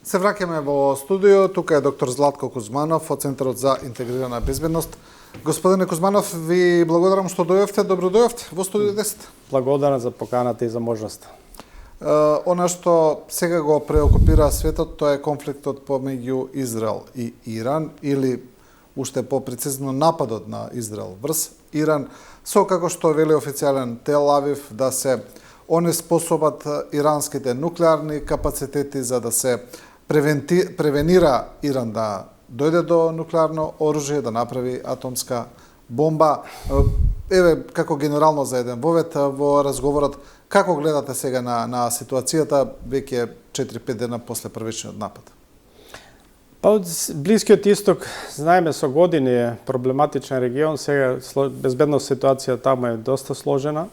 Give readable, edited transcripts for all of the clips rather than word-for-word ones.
Се враќаме во студио, тука е доктор Златко Кузманов од Центарот за интегрирана безбедност. Господине Кузманов, ви благодарам што дојавте, добро дојавте во студио 10. Благодарам за поканата и за можноста. Она што сега го преокупира светот, тоа е конфликтот помеѓу Израел и Иран, или уште попрецизно нападот на Израел врз Иран, со како што вели официјален Тел Авив да се онеспособат иранските нуклеарни капацитети за да се превенира Иран да дојде до нуклеарно оружје, да направи атомска бомба. Еве, како генерално за еден вовет во разговорот, како гледате сега на ситуацијата веќе 4-5 дена после првичниот напад? Па од Блискиот Исток, знаеме со години е проблематичен регион, сега безбедност ситуација таму е доста сложена,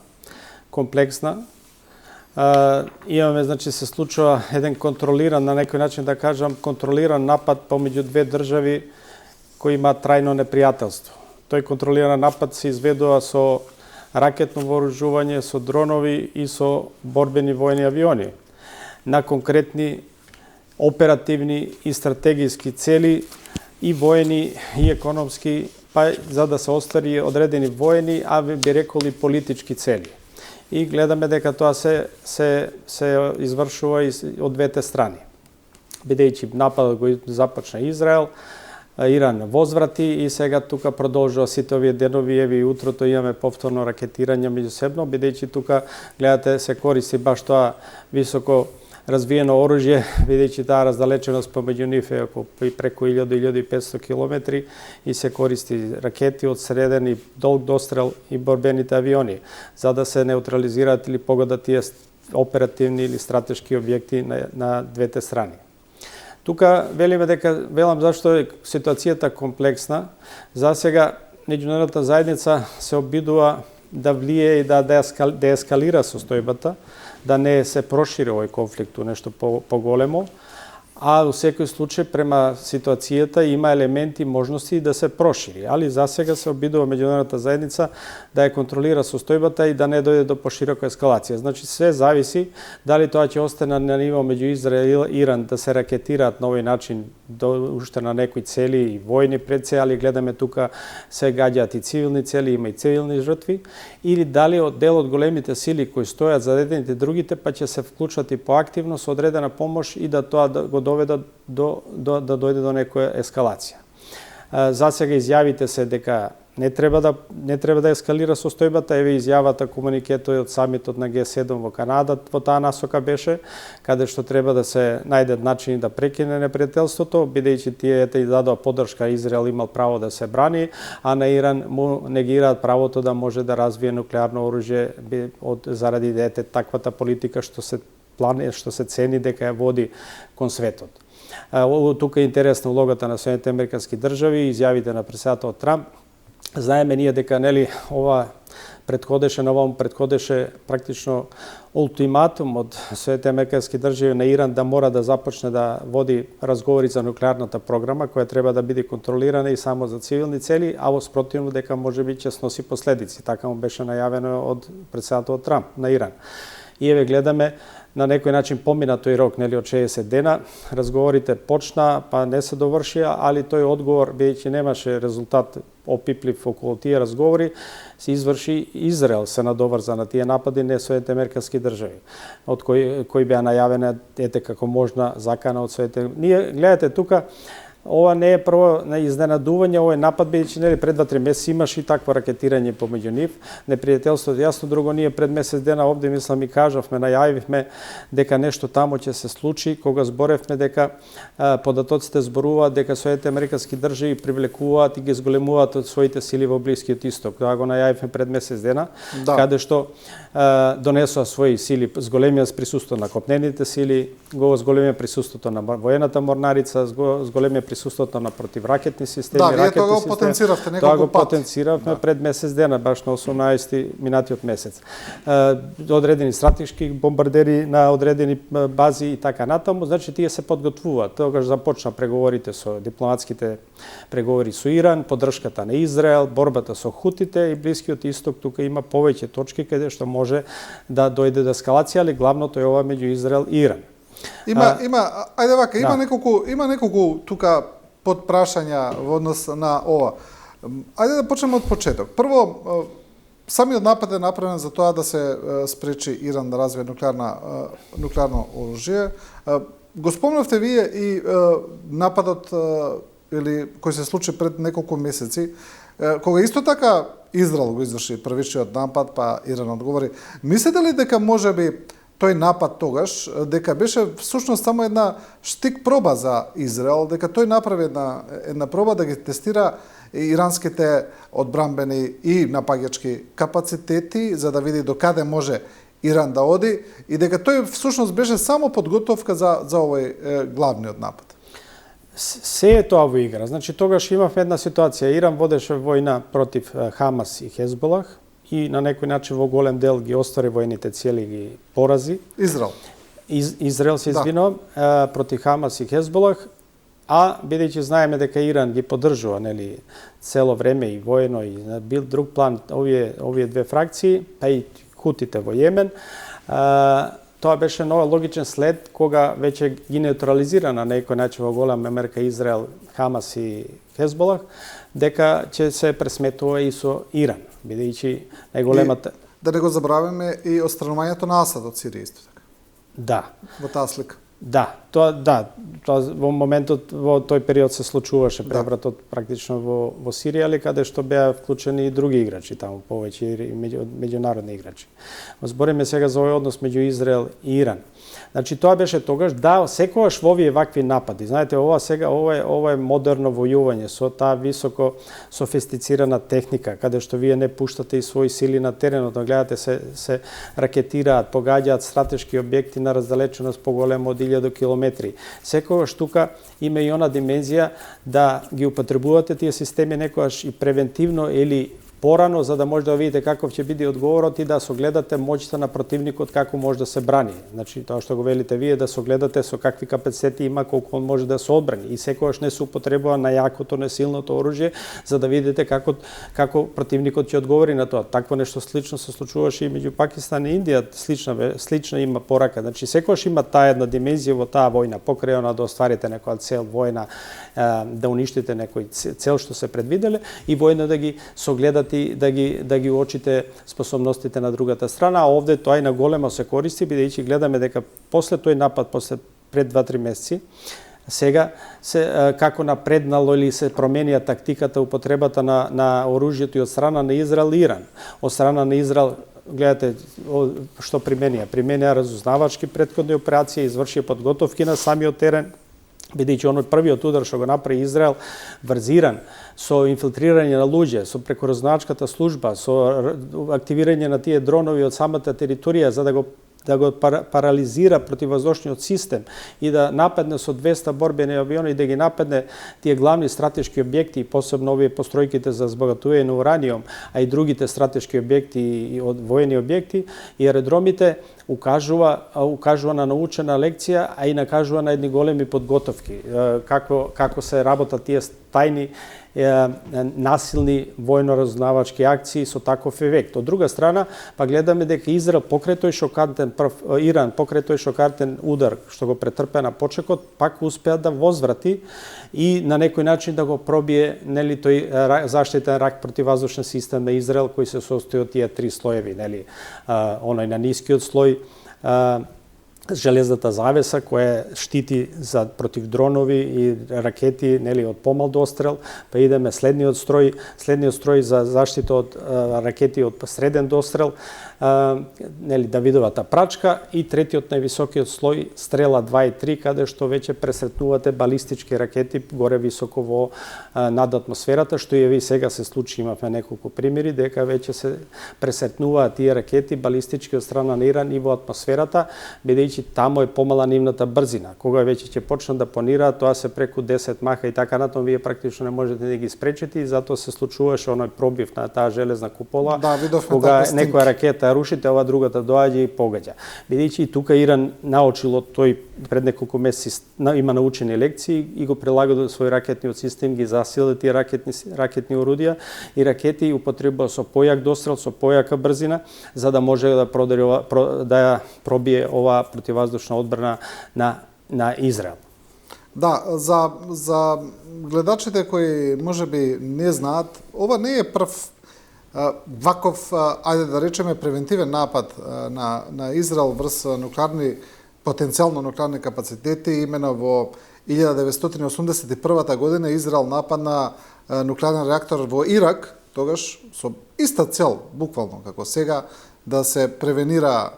комплексна. Имаме, значи, се случува еден контролиран, на некој начин да кажам, контролиран напад помеѓу две држави кои имаат трајно непријателство. Тој контролиран напад се изведува со ракетно вооружување, со дронови и со борбени војни авиони на конкретни оперативни и стратегиски цели и војни и економски, па за да се оствари одредени војни, а би рекол и политички цели. И гледаме дека тоа се извршува и од двете страни. Бидејќи нападот го започна Израел, Иран возврати и сега тука продолжува сите овие денови, еви утрото имаме повторно ракетирање меѓусебно, бидејќи тука гледате се користи баш тоа високо развиено оружје, бидејќи таа раздалеченост помеѓу нив е преку 1000-1500 километри и се користи ракети од среден и долг дострел и борбените авиони, за да се неутрализираат или погодат тие оперативни или стратешки објекти на двете страни. Тука велам зашто е ситуацијата комплексна. За сега меѓународната заедница се обидува да влие и да деескалира состојбата, да не се прошири овој конфликт нешто поголемо, а во секој случај према ситуацијата има елементи и можности да се прошири, али за сега се обидува меѓународната заедница да ја контролира состојбата и да не дојде до поширока ескалација. Значи се зависи дали тоа ќе остане на ниво меѓу Израел и Иран да се ракетираат на овој начин уште на некои цели и војни прецели, али гледаме тука се гаѓаат и цивилни цели, има и цивилни жртви, или дали од дел од големите сили кои стојат за едните другите, па ќе се вклучат и поактивно со одредена помош и да тоа го доведат да дојде до некоја ескалација. За сега изјавите се дека не треба да ескалира состојбата, еве изјавата комуникето од самитот на Г7 во Канада во таа насока беше, каде што треба да се најдат начини да прекине непријателството, бидејќи тие и дадоа поддршка, Израел имал право да се брани, а на Иран му негираат правото да може да развие нуклеарно оружје заради таквата политика што се цени дека ја води кон светот. Тука е интересна улогата на Соединетите американски држави, изјавите на претседателот Трамп. Знаеме ние дека ова предходеше практично ултиматум од Соединетите американски држави на Иран да мора да започне да води разговори за нуклеарната програма која треба да биде контролирана и само за цивилни цели, а во спротивно дека можеби ќе сноси последици. Така му беше најавено од претседателот Трамп на Иран. И еве гледаме на некој начин помина тој рок, од 60 дена, разговорите почна, па не се довршија, али тој одговор, бидејќи немаше резултат опиплив околу тие разговори, се изврши Израел се надоврза на тие напади, не Соединетите американски држави, од кои беа најавена како можна закана од Соединетите. Ние гледате тука, ова не е прво на изненадување, овој напад, бидејќи пред 2-3 месеци имаше и такво ракетирање помеѓу нив. Непријателството јасно, друго ние пред месец дена овде мислам и кажавме, најавивме дека нешто таму ќе се случи, кога зборевме дека податоците зборуваат дека Соединетите американски држави привлекуваат и ги зголемуваат од своите сили во Блискиот Исток. Тоа го најавивме пред месец дена, каде што донесоа своји сили, зголемија присуство на копнените сили, го зголемија присуството на воената морнарица, зголемија присуството на противракетни системи, вие тоа го потенциравте неколку пат. Тоа го потенциравме пред месец дена, баш на 18 минатиот месец. Одредени стратешки бомбардери на одредени бази и така натаму, значи тие се подготвуваат. Тогаш започна преговорите со дипломатските преговори со Иран, поддршката на Израел, борбата со хутите и Блискиот Исток тука има повеќе точки каде што може да дојде до ескалација, али главното е ова меѓу Израел и Иран. Ајде вака, има неколку тука подпрашања во однос на ова. Ајде да почнеме од почеток. Прво, самиот напад е направен за тоа да се спречи Иран да развие нуклеарно оружје. Го спомнавте вие и нападот или кој се случи пред неколку месеци, кога исто така Израел го изврши првичниот напад, па Иран одговори. Мислите ли дека можеби тој напад тогаш, дека беше всушност само една штик проба за Израел, дека тој направи една проба да ги тестира иранските одбранбени и напаѓачки капацитети, за да види до каде може Иран да оди, и дека тој всушност беше само подготовка за овој главниот напад. Се е тоа во игра. Значи, тогаш имавме една ситуација. Иран водеше војна против Хамас и Хезболах и на некој начин во голем дел ги оствари војните цели, ги порази. Израел се извинувам, против Хамас и Хезболах, а бидејќи знаеме дека Иран ги поддржува, нели, цело време и војно и бил друг план овие две фракции, па и хутите во Јемен, тоа беше логичен след кога веќе ги неутрализира на некој начин во голем мерка Израел, Хамас и Хезболах, дека ќе се пресметува и со Иран, бидејќи најголемата... Да не го забравиме и отстранувањето на Асад од Сирија исто така. Да. Во таа слика. Да, тоа во моментот во тој период се случуваше превратот практично во Сирија, али каде што беа вклучени и други играчи таму, повеќе и меѓународни играчи. Збориме сега за овој однос меѓу Израел и Иран. Значи тоа беше тогаш, да, секогаш во овие вакви напади. Знаете, ова е модерно војување со таа високо софистицирана техника, каде што вие не пуштате и своји сили на теренот, да гледате се ракетираат, погаѓаат стратешки објекти на раздалеченост поголема од 1000 километри. Секогаш тука има и она димензија да ги употребувате тие системи некогаш и превентивно или порано, за да може да видите каков ќе биде одговорот и да согледате моќта на противникот како може да се брани. Значи, тоа што го велите вие, да согледате со какви капацитети има, колку он може да се одбрани. И секогаш не се употребува на јакото, на силното оружје, за да видите како противникот ќе одговори на тоа. Такво нешто слично се случуваше и меѓу Пакистан и Индија, слична има порака. Значи, секогаш има таа една димензија во таа војна, покрај она да остварите некоја цел војна, да уништите некој цел што се предвиделе, и војна да ги согледате, да ги уочите способностите на другата страна, а овде тоа и на големо се користи, бидејќи гледаме дека после тој напад, пред 2-3 месеци, сега како напреднало или се променија тактиката, употребата на оружјето и од страна на Израел и Иран. Од страна на Израел, гледате што применија разузнавачки претходни операции, изврши подготовки на самиот терен, бидејќи оној првиот удар што го направи Израел врз Иран, со инфилтрирање на луѓе, со преку разузнавачката служба, со активирање на тие дронови од самата територија за да го парализира противвоздушниот систем и да нападне со 200 борбени авиони и да ги нападне тие главни стратешки објекти, посебно овие постројките за збогатување на ураниум, а и другите стратешки објекти и воени објекти и аеродромите, укажува на научена лекција, а и накажува на едни големи подготовки, како се работат тие тајни насилни војно-разузнавачки акции со таков ефект. Од друга страна, па гледаме дека Израел покрај тој Иран покрај тој шокантен удар што го претрпеа на почекот, пак успеа да возврати и на некој начин да го пробие, нели, тој заштитен рак противваздушен систем на Израел кој се состои од тие 3 слоеви, нели, оној на нискиот слој, железната завеса која штити против дронови и ракети, нели, од помал дострел, па идеме следниот строј за заштита од ракети од среден дострел, нели, Давидовата прачка, и третиот највисокиот слој стрела 2 и 3, каде што веќе пресретнувате балистички ракети горе високо во над атмосферата, што и сега се случи, имавме неколку примери дека веќе се пресретнуваат тие ракети балистички од страна на Иран и во атмосферата, бидејќи таму е помала нивната брзина. Кога веќе ќе почнат да планираат, тоа се преку 10 маха и така натаму, вие практично не можете да ги спречите, и затоа се случуваше оној пробив на таа железна купола, кога некоја ракета рушите, ова другата доаѓа и погаѓа. Бидејќи и тука Иран научил од тој пред неколку месеци, има научени лекции и го прилага до свој ракетниот систем, ги засили тие ракетни орудија и ракети употребува со појак дострел, со појака брзина, за да може да пробие ова противваздушна одбрана на Израел. Да, за гледачите кои можеби не знаат, ова не е прв ваков, ајде да речеме, превентивен напад на Израел врз потенцијално нуклеарни капацитети. Имено во 1981 година Израел нападна нуклеарен реактор во Ирак, тогаш со иста цел, буквално како сега, да се превенира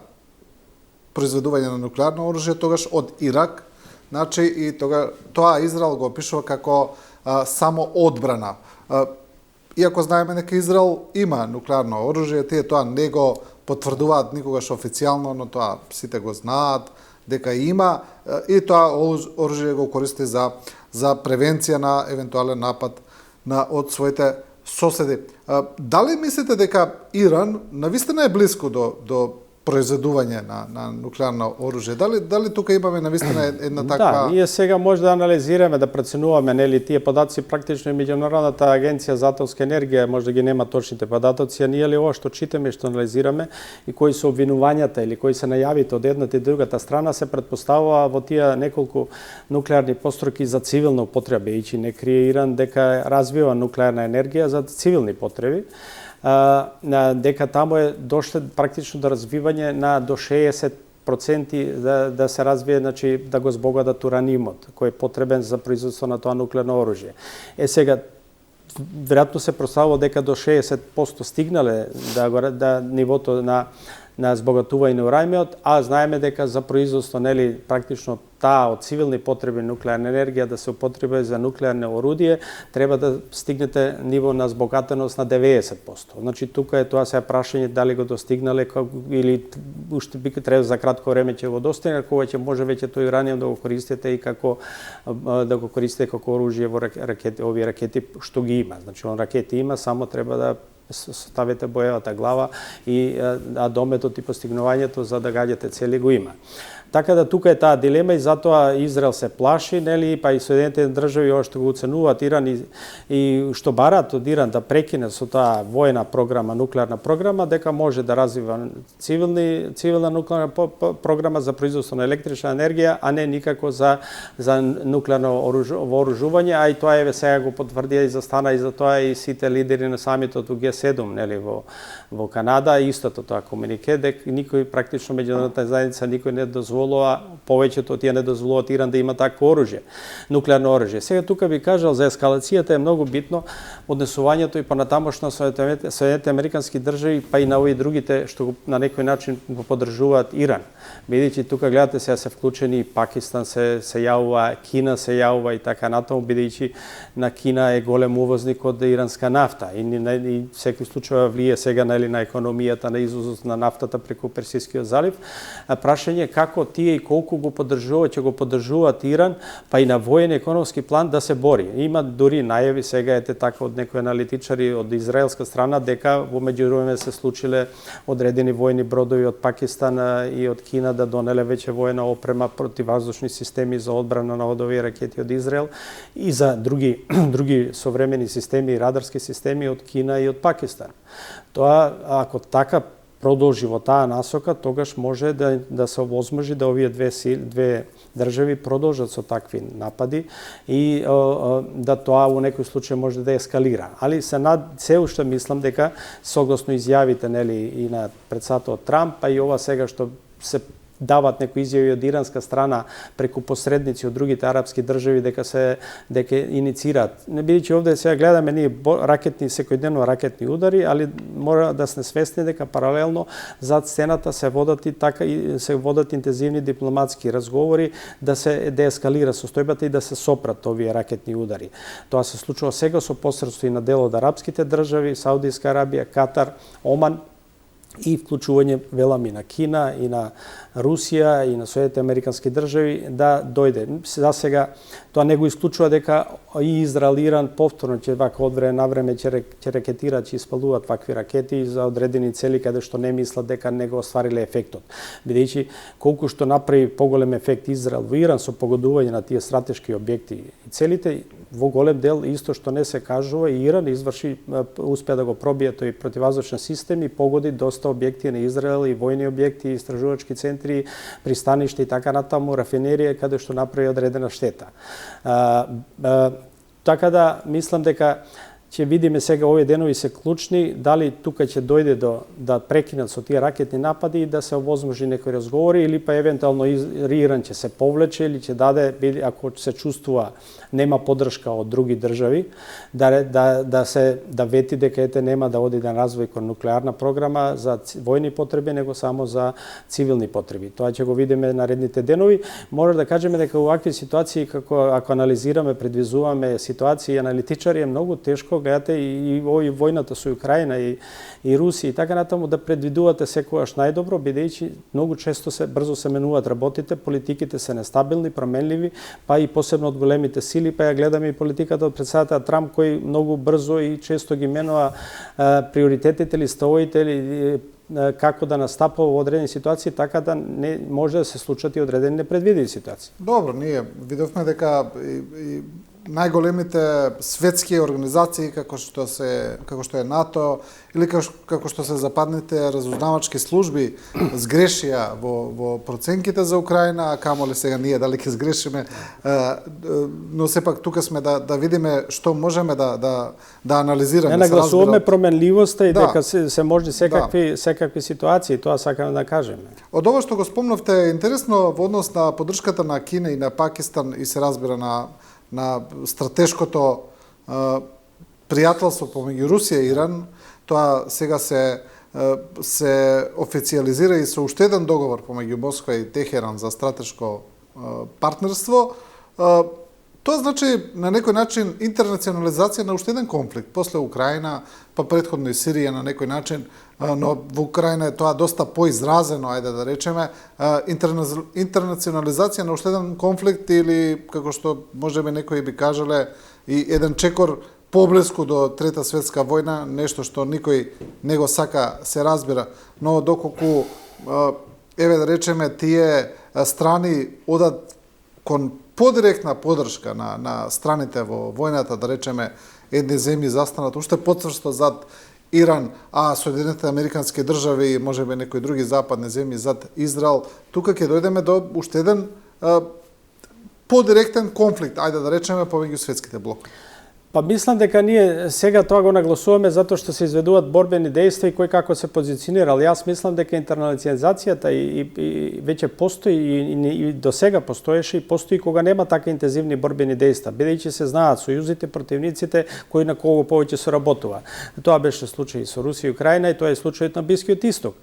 произведување на нуклеарно оружје, тогаш од Ирак. Значи, и тоа Израел го опишува како само одбрана. Иако знаеме дека Израел има нуклеарно оружје, тие тоа не го потврдуваат никогаш официјално, но тоа сите го знаат дека има, и тоа оружје го користи за превенција на евентуален напад од своите соседи. Дали мислите дека Иран навистина е близко до произведување на нуклеарно оружје? Дали тука имаме навистина една таква... Да, ние сега може да анализираме, да преценуваме, нели, тие податци практично и Меѓународната агенција за атомска енергија може да ги нема точните податоци, а ние ли ова што читаме и што анализираме и кои се обвинувањата или кои се најавите од едната и другата страна, се предпоставува во тие неколку нуклеарни постройки за цивилна употреба, бидејќи не крие Иран дека развива нуклеарна енергија за цивилни потреби, дека таму е дошле практично до развивање на до 60% да се развие, значи да го збогатат уранимот, кој е потребен за производство на тоа нуклеарно оружје. Сега, веројатно се проставува дека до 60% стигнале да нивото на збогатување на уранимот, а знаеме дека за производство, нели, практично таа од цивилни потреби нуклеарна енергија да се употреби за нуклеарно орудие, треба да стигнете ниво на збогатеност на 90%. Значи тука е тоа се прашање дали го достигнале или уште би треба за кратко време ќе го достигне, кога ќе може веќе тој ураниум да го користите и како оружје во ракети, овие ракети што ги има. Значи он ракети има, само треба да ставите боевата глава и дометот и постигнувањето за да гаѓате цели го има. Така да тука е таа дилема и затоа Израел се плаши, нели, па и Соединетите држави още го оценуваат Иран и што бараат од Иран да прекине со таа воена програма, нуклеарна програма, дека може да развива цивилна нуклеарна програма за производство на електрична енергија, а не никако за нуклеарно вооружување, а и тоа еве сега го потврдија и застана и за тоа и сите лидери на самитот во Г7, нели, во Канада, истото тоа комунике, дека никој практично меѓународната заедница никој не дозволува, повеќето тие не дозволуваат Иран да има такво оружје, нуклеарно оружје. Сега тука би кажал за ескалацијата е многу битно однесувањето и понатамошно Соединетите американски држави, па и на овие другите што на некој начин го поддржуваат Иран. Бидејќи тука гледате сега се вклучени Пакистан се јавува, Кина се јавува и така натаму, бидејќи на Кина е голем увозник од иранска нафта и секој случај влие сега на економијата, на извозот на нафтата преку Персискиот залив. Прашање како тие и колку го поддржуваат, ќе го поддржуваат Иран, па и на воен економски план да се бори. Има дури најави сега ете така од некои аналитичари од израелска страна дека во меѓувреме се случиле одредени војни бродови од Пакистан и од Кина да донеле веќе воена опрема, противваздушни системи за одбрана на овие ракети од Израел и за други современи системи и радарски системи од Кина и од Пакистан. Тоа ако така продолжи во таа насока, тогаш може да се овозможи да овие две држави продолжат со такви напади и да тоа во некој случај може да ескалира. Али се уште мислам дека согласно изјавите, нели, и на председателот Трамп, а и ова сега што се дават некои изјави од иранска страна преку посредници од другите арапски држави дека иницираат. Не бидејќи овде сега гледаме ние секојдневно ракетни удари, али мора да сме свесни дека паралелно зад сцената се водат интензивни дипломатски разговори да се деескалира состојбата и да се сопрат овие ракетни удари. Тоа се случува сега со посредство и на дел од арапските држави, Саудиска Арабија, Катар, Оман, и вклучување велам и на Кина, и на Русија, и на Соединетите американски држави да дојде. За сега тоа не го исклучува дека и Израел и Иран повторно ќе вака од време на време ќе ракетираат, ќе испалуваат вакви ракети за одредени цели каде што не мислат дека не го оствариле ефектот. Бидејќи колку што направи поголем ефект Израел во Иран со погодување на тие стратешки објекти и целите, во голем дел исто што не се кажува, и Иран успеа да го пробие тој противваздушен систем и погоди доста објекти на Израел, и војни објекти, и истражувачки центри, пристаништа и така натаму, рафинерија, каде што направи одредена штета. Така да мислам дека ќе видиме сега, овие денови се клучни, дали тука ќе дојде да прекинат со тие ракетни напади и да се овозможи некои разговори, или па евентуално Иран ќе се повлече или ќе даде, ако се чувствува нема поддршка од други држави, да вети дека ете нема да оди да развои кон нуклеарна програма за војни потреби, него само за цивилни потреби. Тоа ќе го видиме наредните денови. Може да кажеме дека овакви ситуации, ако анализираме, предвизуваме ситуации, аналитичари, е многу тешко, гледате, и војната со Украина и Русија и така натаму, да предвидувате секогаш најдобро, бидејќи многу често брзо се менуваат работите, политиките се нестабилни, променливи, па и посебно од големите сили, па ја гледаме и политиката од председател Трамп, кој многу брзо и често ги менува приоритетите или ставовите, или како да настапува во одредени ситуации, така да не може да се случат и одредени непредвидени ситуации. Добро, ние видовме дека и најголемите светски организации како што е НАТО или како што се западните разузнавачки служби сгрешија во проценките за Украина, а камо ли сега ние дали ќе сгрешиме, но сепак тука сме да видиме што можеме да анализираме. Не нагласуваме променливоста и дека се можни секакви ситуации, тоа сакаме да кажеме. Од ова што го спомнавте, интересно во однос на поддршката на Кина и на Пакистан, и се разбира на стратешкото пријателство помеѓу Русија и Иран, тоа сега се официализира и со уште еден договор помеѓу Москва и Техеран за стратешко партнерство. Тоа значи на некој начин интернационализација на уште еден конфликт, после Украина, па претходно и Сирија на некој начин, но во Украина е тоа доста поизразено, ајде да речеме, интернационализација на уште еден конфликт, или како што можеби некои би кажале, и еден чекор поблиску до Трета светска војна, нешто што никој не го сака, се разбира, но доколку еве да речеме тие страни одат кон подиректна поддршка на страните во војната, да речеме, едни земји застанат уште потврсто зад Иран, а Соединетите Американски држави и можеби некои други западни земји зад Израел, тука ќе дојдеме до уште еден подиректен конфликт, ајде да речеме, помеѓу светските блокови. Па мислам дека ние сега тоа го нагласуваме затоа што се изведуваат борбени дејства и кој како се позиционирал. Јас мислам дека интернализацијата и веќе постои и до сега постоеше и постои кога нема така интензивни борбени дејства, бидејќи се знаат сојузите, противниците кои на кого повеќе се работува. Тоа беше случај со Русија и Украина, и тоа е случајот на Блискиот Исток.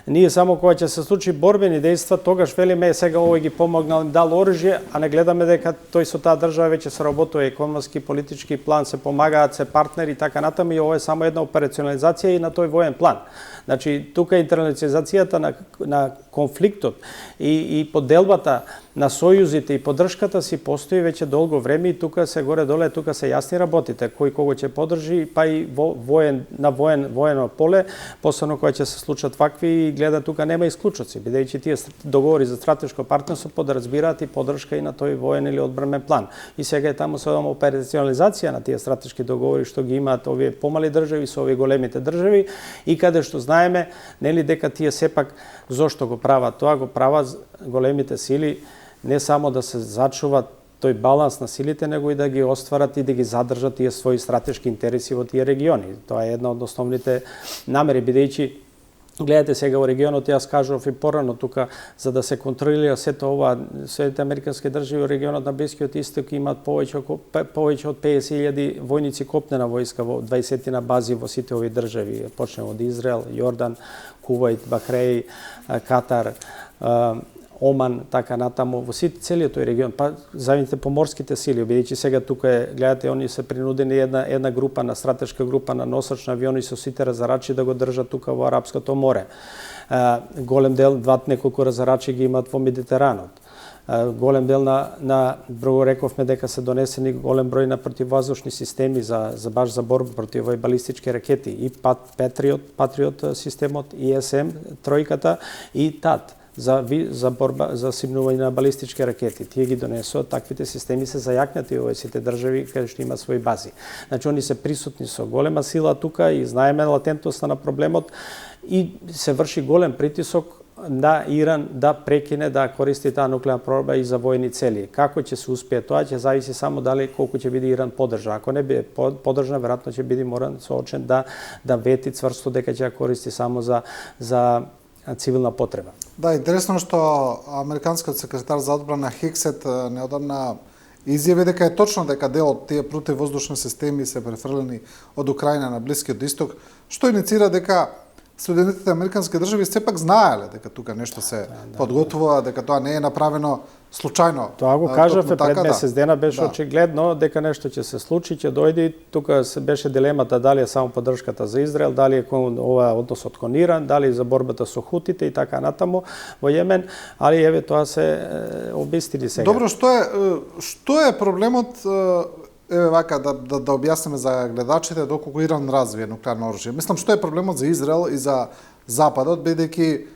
Ние само кога ќе се случи борбени дејства, тогаш велиме сега овој ги помогнал, им дал оружје, а не гледаме дека тој со таа држава веќе се работува економски, политички план, се помагаат, се партнери и така натаму, и ова е само една операционализација и на тој воен план. Значи, тука интернализацијата на конфликтот и поделбата на сојузите и поддршката си постои веќе долго време, и тука се горе-доле, тука се јасни работите, кој кого ќе поддржи, па и на воено поле, посебно кога ќе се случат вакви, и гледа тука нема исклучоци, бидејќи тие договори за стратешко партнерство подразбираат и поддршка и на тој воен или одбранен план. И сега е таму со операционализација на тие стратешки договори што ги имаат овие помали држави со овие големите држави, и каде што знаеме, нели, дека тие сепак зошто го прават тоа, го прават големите сили не само да се зачуват тој баланс на силите, него и да ги остварат и да ги задржат тие своји стратешки интереси во тие региони. Тоа е една од основните намери, бидејќи гледате сега во регионот, јас кажав и порано тука, за да се контролира сето ова, Соединетите Американски држави во регионот на Блискиот Исток имаат повеќе од 50.000 војници копнена војска во 20 бази во сите овие држави, почнемо од Израел, Јордан, Кувајт, Бахреј, Катар, Оман, така натаму, во целиот тој регион, па заедните поморските сили, бидејќи сега тука гледате, они се принудени една група, на стратешка група на носачни авиони со сите разарачи да го држат тука во Арапското море. Голем дел, неколку разарачи ги имаат во Медитеранот. Голем дел друго рековме дека се донесени голем број на противваздушни системи баш за борба против овој балистички ракети, и Патриот системот, и СМ тројката, и ТАД. за борба за симнување на балистички ракети. Тие ги донесоа, таквите системи се зајакнати во сите држави каде што има своји бази. Значи они се присутни со голема сила тука и знаеме латентноста на проблемот и се врши голем притисок на Иран да прекине да користи таа нуклеарна проба и за војни цели. Како ќе се успее тоа ќе зависи само дали колку ќе биде Иран поддржан. Ако не биде поддржан, веројатно ќе биде моран соочен да вети цврсто дека ќе ја користи само за цивилна потреба. Да, интересно што американскиот секретар за одбрана Хиксет неодамна изјави дека е точно дека дел од тие противвоздушни системи се префрлени од Украина на Блискиот Исток, што иницира дека Соединетите американски држави сепак знаеле дека тука нешто се подготвува, дека тоа не е направено случајно. Тоа го кажавме пред месец дена, беше очигледно дека нешто ќе се случи, ќе дојде. Тука се беше дилемата дали е само поддршката за Израел, дали е ова односот кон Иран, дали за борбата со хутите и така натаму во Јемен, али еве тоа се обистини сега. Добро, што е проблемот? Еве вака да објасниме за гледачите доколку Иран развие нуклеарно оружје. Мислам што е проблемот за Израел и за Западот, бидејќи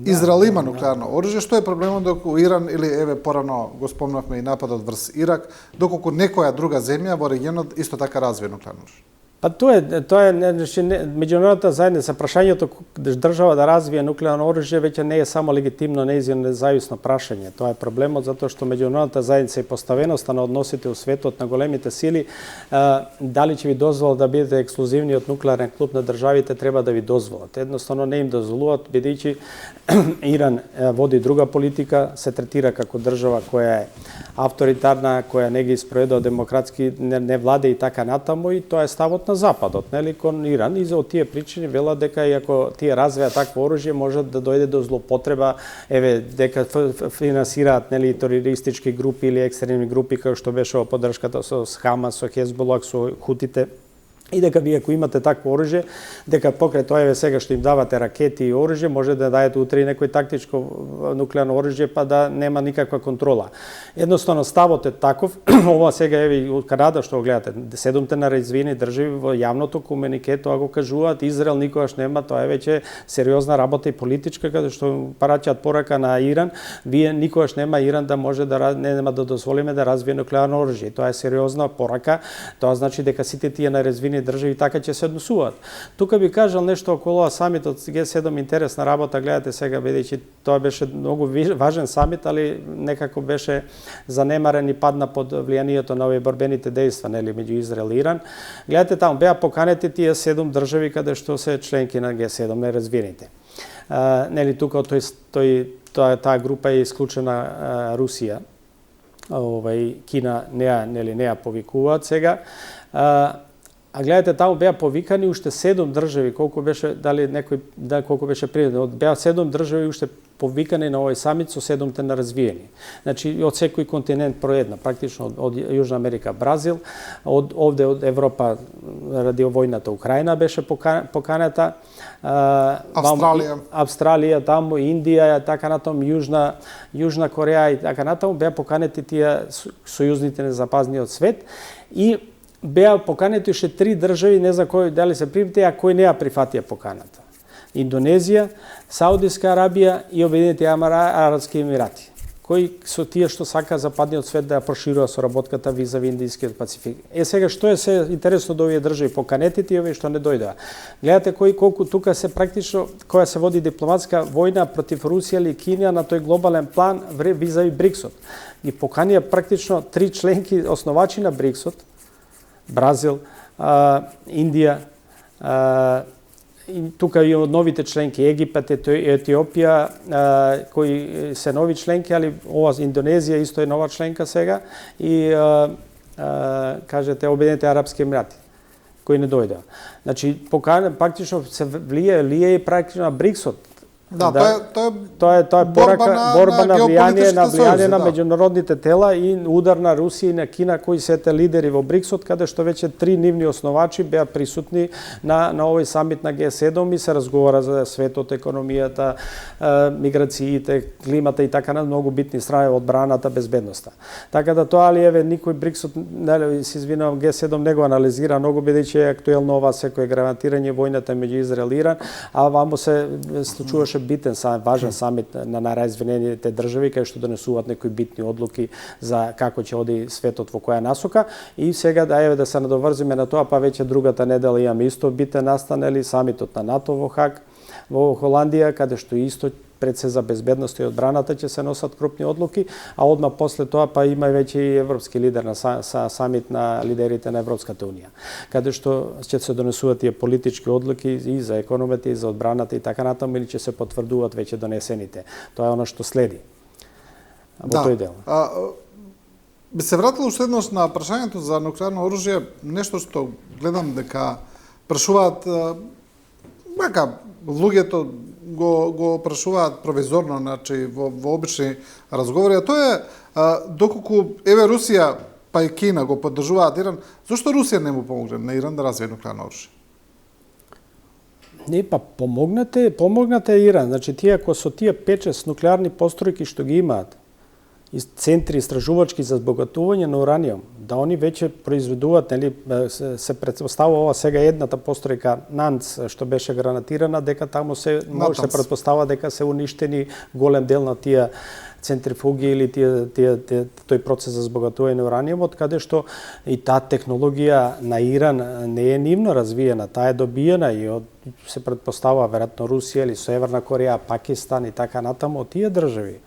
Израел има нуклеарно оружје, што е проблемот доколку Иран или еве порано го спомнавме и нападот врз Ирак, доколку некоја друга земја во регионот исто така развие нуклеарно оружје? Па тоа е меѓународната заедница, прашањето држава да развие нуклеарно оружје веќе не е само легитимно нејзино независно прашање. Тоа е проблемот затоа што меѓународната заедница и поставеноста на односите у светот на големите сили, дали ќе ви дозволат да бидете ексклузивниот нуклеарен клуб на државите, треба да ви дозволат. Едноставно не им дозволуваат, бидејќи Иран води друга политика, се третира како држава која е авторитарна, која не ги спроведува демократски не владе и така натаму, и тоа е ставот на Западот, нели, кон Иран, и за тие причини велат дека и ако тие развијат такво оружје може да дојде до злоупотреба, еве дека финансираат, нели, терористички групи или екстремни групи како што беше во поддршката со Хамас, со Хезболах, со хутите. И дека вие ако имате такво оружје, дека покрај тоа еве сега што им давате ракети и оружје, може да дајете утре некој тактичко нуклеарно оружје па да нема никаква контрола. Едноставно ставот е таков, ова сега еве и од Канада што го гледате, 7 неразвиени држави во јавното комунике тоа го кажуваат, Израел никогаш нема, тоа е веќе сериозна работа и политичка, каде што параќаат порака на Иран, вие никогаш нема Иран да може да нема да дозволиме да развие нуклеарно оружје. Тоа е сериозна порака, тоа значи дека сите тие неразвиени држави така ќе се однесуваат. Тука би кажал нешто околу самитот Г7, интересна работа, гледате сега, бидејќи тоа беше многу важен самит, али некако беше занемарен и падна под влијанието на овие борбените дејства, нели, меѓу Израел и Иран. Гледате таму беа поканети тие 7 држави каде што се членки на Г7, неразвиените. Нели, тука таа група е исклучена Русија. Кина не ја повикуваат сега. А гледате, таму беа повикани уште 7 држави, колку беше, колку беше придено, беа 7 држави уште повикани на овој самит со 7 неразвиени. Значи, од секој континент по една, практично од Јужна Америка, Бразил, овде од Европа, ради војната Украина беше поканета, Австралија, таму, Индија, така натаму, Јужна Кореја и така натаму, беа поканети тие сојузните незапазниот свет и беа поканети уште 3 држави, не знам кој дали се примите, а кој не ја прифатија поканата. Индонезија, Саудиска Арабија и Обединети Арапски Емирати, кои со тие што сака западниот свет да ја проширува соработката визави Индискиот Пацифик. Сега што е се интересно до овие држави поканетите и овие што не дојдоа. Гледате колку тука се практично која се води дипломатска војна против Русија или Кина на тој глобален план визави БРИКСот. И поканија практично 3 членки основачи на БРИКСот, Бразил, Индија, тука и од новите членки Египет, Етиопија, кои се нови членки, али ова Индонезија исто е нова членка сега и кажете Обединети Арапски Емирати кои не дојдоа. Значи практично се влие и практично на БРИКСот. Да, тоа е борба на влијание на меѓународните тела и удар на Русија и на Кина кои се лидери во БРИКСот, каде што веќе 3 нивни основачи беа присутни на овој самит на Г7 и се разговара за светот, економијата, миграциите, климата и така на многу битни страни, одбраната, безбедноста. Така да тоа ли еве никој БРИКСот, се извинувам, Г7 не го анализира многу бидејќи е актуелно ова секој гарантирање војната меѓу Израел и Иран, а ваму се случуваше битен, важен самит на најразвинените држави, кај што донесуваат некои битни одлуки за како ќе оди светот во која насока. И сега да се надоврзиме на тоа, па веќе другата недела имаме исто битен настан, самитот на НАТО во Хаг, во Холандија, каде што исто пред се за безбедност и одбраната ќе се носат крупни одлуки, а одма после тоа па има веќе и европски лидер на самит на лидерите на Европската унија, каде што ќе се донесуваат тие политички одлуки и за економията и за одбраната и така натаму, или ќе се потврдуваат веќе донесените. Тоа е она што следи. Во тој дел. Би се вратил уште еднаш на прашањето за нуклеарно оружје, нешто што гледам дека прашуваат луѓето го прашуваат провизорно, значи во обични разговори, а тоа е доколку еве Русија па и Кина го поддржуваат Иран, зошто Русија не му помогне на Иран да развие нуклеарно оружје? Не, па помогнате Иран. Значи тие ако со тие 5-6 нуклеарни постројки што ги имаат, и центри истражувачки за збогатување на ураниум, да они веќе произведуваат, нели, се претпоставува ова сега едната постројка Нанц што беше гранатирана, дека таму се може се претпоставува дека се уништени голем дел на тие центрифуги или тој процес за збогатување на ураниумот, каде што и таа технологија на Иран не е нивно развиена, таа е добиена и од се претпоставува веројатно Русија или Северна Кореја, Пакистан и така натаму, од тие држави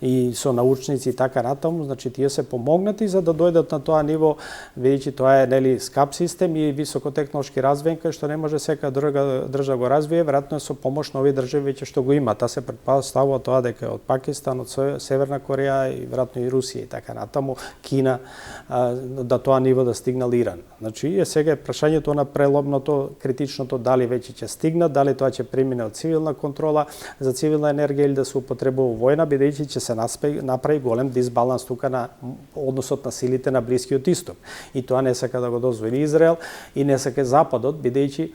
и со научници и така натаму, значи тие се помогнати за да дојдат на тоа ниво, бидејќи тоа е нели скап систем и високотехнолошки развоен кај што не може сека држава го развие, веројатно со помош на овие држави веќе што го има. Таа се претпоставува тоа дека од Пакистан, од Северна Кореја и веројатно и Русија и така натаму, Кина, да тоа ниво да стигнал Иран. Значи сега е прашањето на преломното, критичното, дали веќе ќе стигнат, дали тоа ќе премине од цивилна контрола за цивилна енергија или да се употребува војна, бидејќи ќе се направи голем дисбаланс тука на односот на силите на Блискиот Исток. И тоа не сака да го дозволи Израел и не сака Западот, бидејќи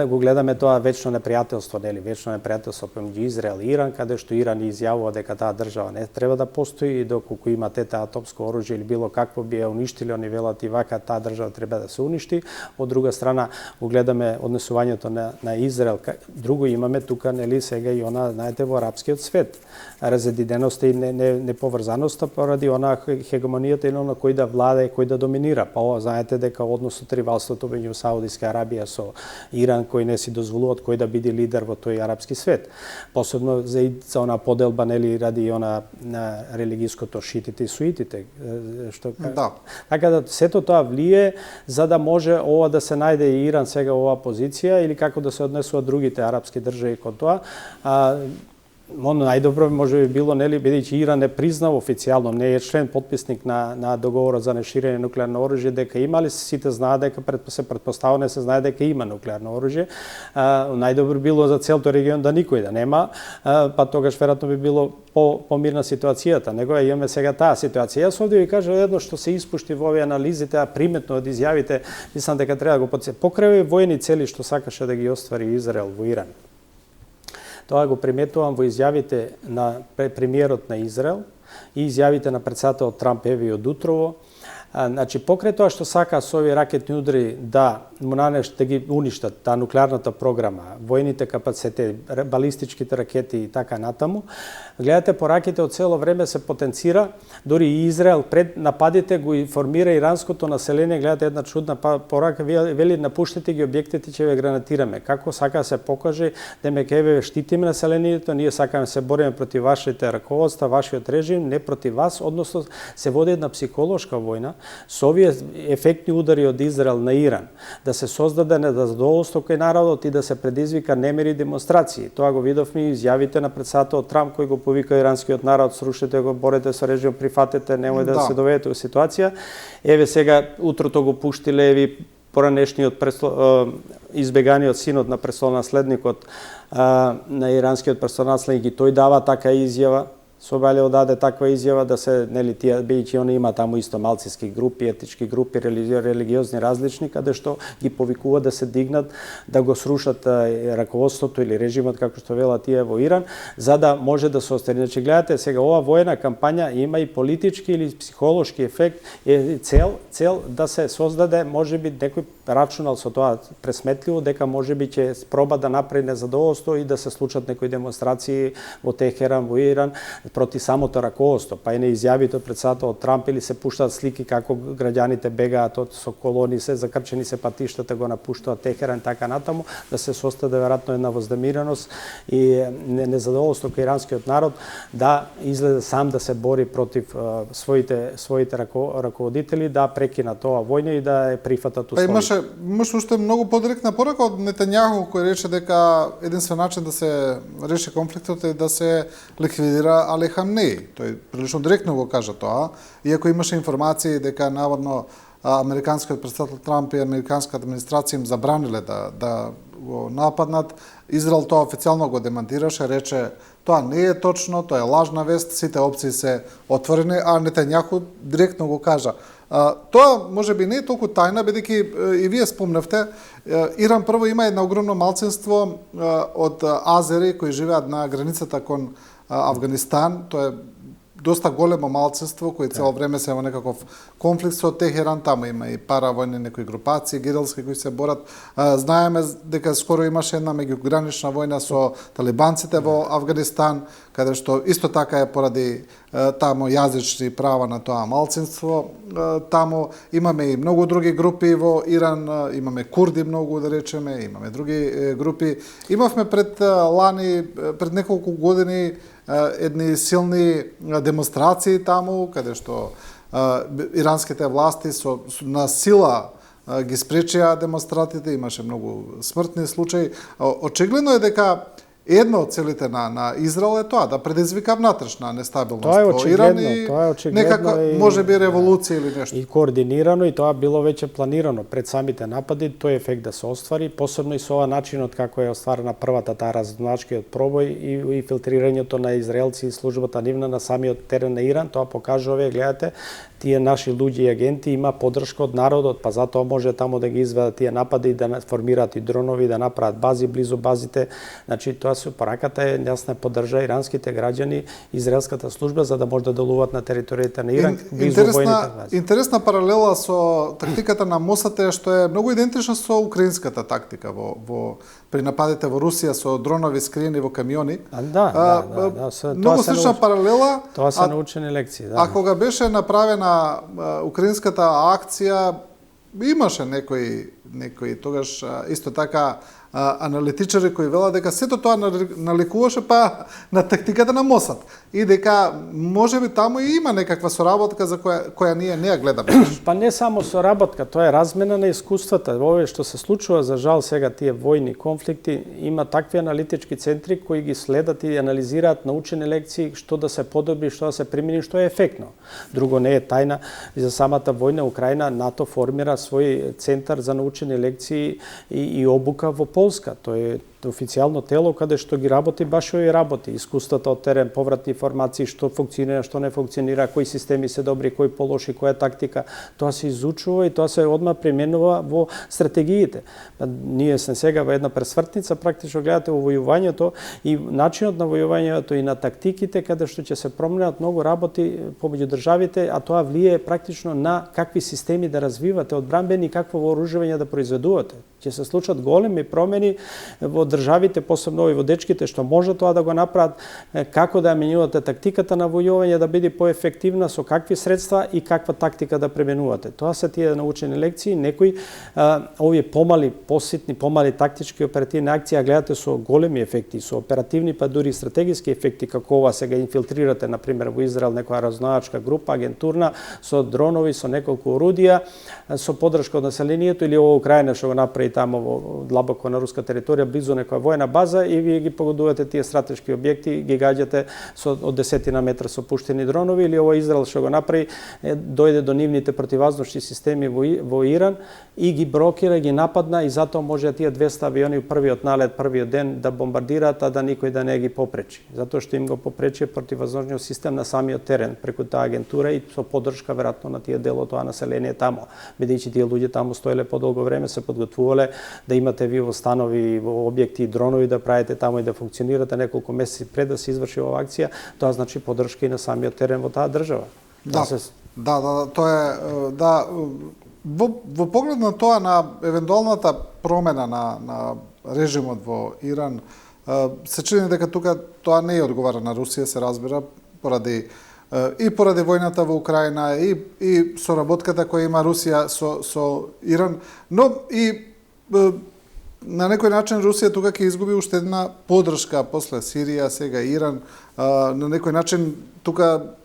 го гледаме тоа вечно непријателство, нели, вечно непријателство помеѓу Израел и Иран, каде што Иран изјавува дека таа држава не треба да постои и доколку има атомско оружје или било какво би ја уништили, они велат и вака таа држава треба да се уништи. Од друга страна го гледаме однесувањето на Израел. Друго имаме тука, нели, сега и она, знаете, во арапскиот свет. Разединеноста и неповрзаноста поради она хегемонијата или она кој да влада и кој да доминира. Па знаете дека односот ривалството меѓу Саудиска Арабија со Иран кој не си дозволуваат кој да биде лидер во тој арапски свет. Посебно за она поделба, нели, ради она на религиското шиитите и суитите, што така да сето тоа влие за да може ова да се најде и Иран сега оваа позиција или како да се однесуваат другите арапски држави кон тоа. Најдобро може би било, нели, бидејќи Иран не признал официјално, не е член потписник на договорот за неширење нуклеарно оружје, дека имали, сите знаат дека се претпоставува, не се знае дека има нуклеарно оружје. Најдобро било за целто регион да никој да нема, па тогаш веројатно би било помирна ситуацијата. Него имаме сега таа ситуација. Јас овде ви кажам едно што се испушти во овие анализите, а приметно од изјавите, мислам дека треба да го потсетам. Покрај војни цели што сакаше да ги оствари Израел во Иран. Тоа го приметувам во изјавите на премиерот на Израел и изјавите на председателот Трамп еве од утрово. Значи, покрај тоа што сака со овие ракетни удари да му да ги уништат таа нуклеарната програма, војните капацитети, балистичките ракети и така натаму, гледате пораките од цело време се потенцира, дури и Израел пред нападите го информира иранското население, гледате една чудна порака, вели напуштете ги објектите, ќе ве гранатираме. Како сака да се покаже, демеќе еве штитиме населението, ние сакаме да се бориме против вашите раководства, вашиот режим, не против вас, односно се води една психолошка војна со овие ефектни удари од Израел на Иран, да се создаде незадоволство кај народот и да се предизвика немири и демонстрации. Тоа го видовме и изјавите на председателот Трамп кој го повика иранскиот народ, срушете го, борете со режим, прифатете, немој да се доведете во ситуација. Еве сега утрото го пуштиле еви поранешниот избеганиот синот на престолонаследникот на иранскиот престолонаследник и тој дава така изјава. Собалјев даде таква изјава да се, нели, тие, бидејќи они има таму исто малцински групи, етички групи, религиозни различни, каде што ги повикува да се дигнат, да го срушат раководството или режимот, како што велат тие во Иран, за да може да се остари. Значи, гледате, сега ова воена кампања има и политички или психолошки ефект, цел да се создаде, можеби некој рачунал со тоа пресметливо, дека можеби ќе проба да направи незадоволство и да се случат некои демонстрации во Техеран, во Иран, проти самото раководство, па и на изјавите од председателот Трамп, или се пуштаат слики како граѓаните бегаат со колони, се закрчени се патиштата, го напуштаат Техеран и така натаму, да се состаде веројатно една воздемираност и незадоволство кај иранскиот народ да излезе сам да се бори против своите раководители, да прекинат ова војна и да ја прифатат условите. Имаше уште многу подиректна порака од Нетањаху, кој рече дека единствен начин да се реши конфликтот е да се ликвидира Али Хамнеи. Тој прилично директно го кажа тоа, иако имаше информации дека наводно американскиот претседател Трамп и американската администрација им забраниле да го нападнат. Израел тоа официјално го демантираше, рече тоа не е точно, тоа е лажна вест, сите опции се отворени, а Нетањаху директно го кажа. Тоа можеби не е толку тајна, бидејќи и вие спомнавте, Иран прво има едно огромно малцинство од азери кои живеат на границата кон Авганистан. Тоа е доста големо малцинство кои цело време се во некаков конфликт со Техеран, таму има и паравојни некои групации, герилски кои се борат. Знаеме дека скоро имаше една меѓугранична војна со талибанците во Авганистан, каде што исто така е поради таму јазични права на тоа малцинство. Таму имаме и многу други групи во Иран, имаме курди многу да речеме, имаме други групи. Имавме пред неколку години едни силни демонстрации таму, каде што иранските власти на сила ги спречија демонстратите, имаше многу смртни случаи. Очигледно е дека едно од целите на Израел е тоа, да предизвика внатрешна нестабилност во Иран и некака можеби револуција или нешто. И координирано, и тоа било веќе планирано пред самите напади, тој ефект да се оствари, посебно и со ова начинот како е остварена првата таа разузнавачкиот пробој и филтрирањето на израелци и службата нивна на самиот терен на Иран, тоа покажува, гледате, тие наши луѓе и агенти има поддршка од народот, па затоа може таму да ги изведат тие напади и да формираат и дронови, да направат бази близу базите. Значи тоа се пораката е јасна поддржа иранските граѓани, израелската служба за да може да делуваат на територијата на Иран близу војните бази. Интересна паралела со тактиката на Мосад е што е многу идентична со украинската тактика при нападите во Русија со дронови скриени во камиони. Многу слична паралела. Тоа се научени лекции, да. А кога беше направена украинската акција, имаше некои тогаш исто така аналитичари кои велат дека сето тоа наликуваше па на тактиката на Мосад и дека можеби таму и има некаква соработка за која ние не ја гледаме. Па не само соработка, тоа е размена на искуствата. Овие што се случува за жал сега тие војни конфликти, има такви аналитички центри кои ги следат и анализираат научени лекции што да се подобри, што да се примени, што е ефектно. Друго не е тајна и за самата војна Украина НАТО формира свој центар за научени лекции и обука во Полска. Тоа е официјално тело каде што ги работи баш овие работи, искуствата од терен, повратни информации, што функционира, што не функционира, кои системи се добри, кои полоши, која тактика, тоа се изучува и тоа се одма применува во стратегиите. Ние сме сега во една пресвртница, практично гледате во војувањето и начинот на војувањето и на тактиките каде што ќе се променат многу работи помеѓу државите, а тоа влие практично на какви системи да развивате одбранбени и какво вооружување да произведувате. Ќе се случат големи промени во државите, посебно и во дечките, што може тоа да го направат, како да менувате тактиката на војување да биде поефективна, со какви средства и каква тактика да применувате. Тоа се тие научени лекции, некои овие помали, поситни, помали тактички оперативни акции, гледате со големи ефекти, со оперативни па дури стратегиски ефекти, како ова сега инфилтрирате, например, во Израел некоја разузнавачка група, агентурна, со дронови, со неколку орудија, со поддршка од населението, или ова Украина што го направи тамо длабоко на руска територија, близу некоја војна база и вие ги погодувате тие стратешки објекти, ги гаѓате од десетина метра со пуштени дронови, или ова Израел што го направи, дојде до нивните противваздушни системи во Иран и ги блокира, ги нападна, и затоа може тие 200 авиони првиот налет, првиот ден да бомбардираат, а да никој да не ги попречи. Затоа што им го попречи противваздушниот систем на самиот терен преку таа агентура и со поддршка веројатно на тие дел од тоа население тамо. Бидејќи тие луѓе таму стоеле подолго време, се подготвувале да имате ви во станови, во објекти и дронови да правите таму и да функционирате неколку месеци пред да се изврши оваа акција, тоа значи поддршка и на самиот терен во таа држава. Да, тоа е во поглед на тоа, на евентуалната промена на режимот во Иран, се чини дека тука тоа не одговара на Русија, се разбира, поради војната во Украина и соработката која има Русија со Иран, но и на некој начин Русија тука ќе изгуби уште една поддршка после Сирија, сега Иран, на некој начин тука